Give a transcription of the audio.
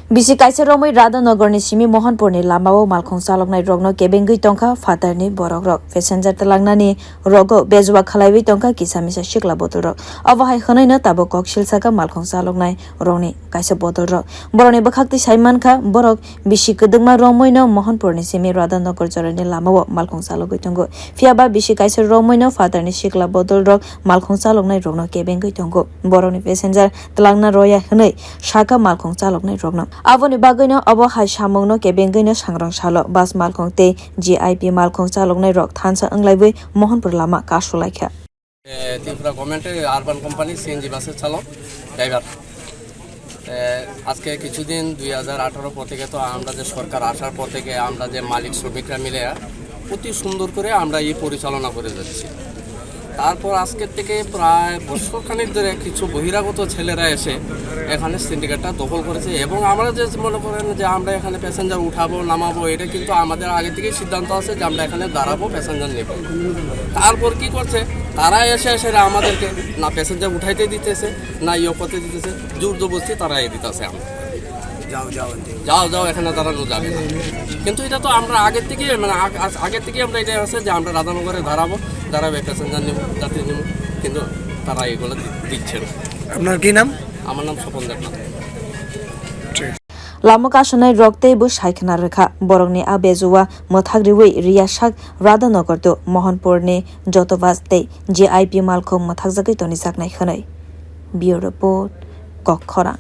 Bisi kaisa romoi Radhanagorni simi Mohanpurni lamao malkhong saloknai rogno kebengui tongkha fatarni borok rok passenger talangnani rogo bejuwa khalaiwi tongkha kisamisa shikla botol rok awahai khanaina tabo kokshil saka malkhong saloknai rogni kaisa botol rok boroni bakhakti saiman kha borok bisi kedungma romoino Mohanpurni simi Radhanagor jorani lamao malkhong salogui tongo fiaba bisi kaisa romoino fatarni shikla botol rok malkhong saloknai rogno kebengui tongo boroni passenger talangna roya hnai shaka malkhong saloknai rogno Avoni bagino abo hai samungno kebengino sangrang salo bas malkhong te GIP malkhong chaloknai rok thansa anglaibai Mohanpur lama kasulaikha Tripura গভর্নমেন্টের urban company CNG বাসের চালক driver আজকে কিছুদিন 2018 পর থেকে তো আমরা যে সরকার আসার পর থেকে আমরা যে মালিক শ্রমিকরা মিলে অতি সুন্দর করে আমরা এই পরিচালনা করে যাচ্ছি তারপর আজকের থেকে প্রায় বছরখানেক ধরে কিছু বহিরাগত ছেলেরা এসে এখানে সিন্ডিকেটটা দখল করেছে এবং আমরা যে মনে করেন যে আমরা এখানে প্যাসেঞ্জার উঠাবো নামাবো এটা কিন্তু আমাদের আগে থেকেই সিদ্ধান্ত আছে যে আমরা এখানে দাঁড়াবো প্যাসেঞ্জার নেব তারপর কি করছে তারা এসে আমাদেরকে না প্যাসেঞ্জার উঠাইতে দিতেছে না করতে দিতেছে জোর জবরদস্তি তারা দিতেছে আমরা যাও এখানে দাঁড়ানো যাবে না কিন্তু এটা তো আমরা আগের থেকে আমরা এটা আছে যে আমরা রাধানগরে দাঁড়াবে প্যাসেঞ্জার নেব যাত্রী নেব কিন্তু তারা এগুলো দিচ্ছে না। আপনার কি নাম? আমার নাম Swapan Debnath. Lama kasanai rokte bu saikna rekha borongni abejuwa mothagriwi riyasak Radhanagor to Mohanpur ni jotobaste GIP malkhong mothakjagai toni saknai khanai. Bureau report Kokhora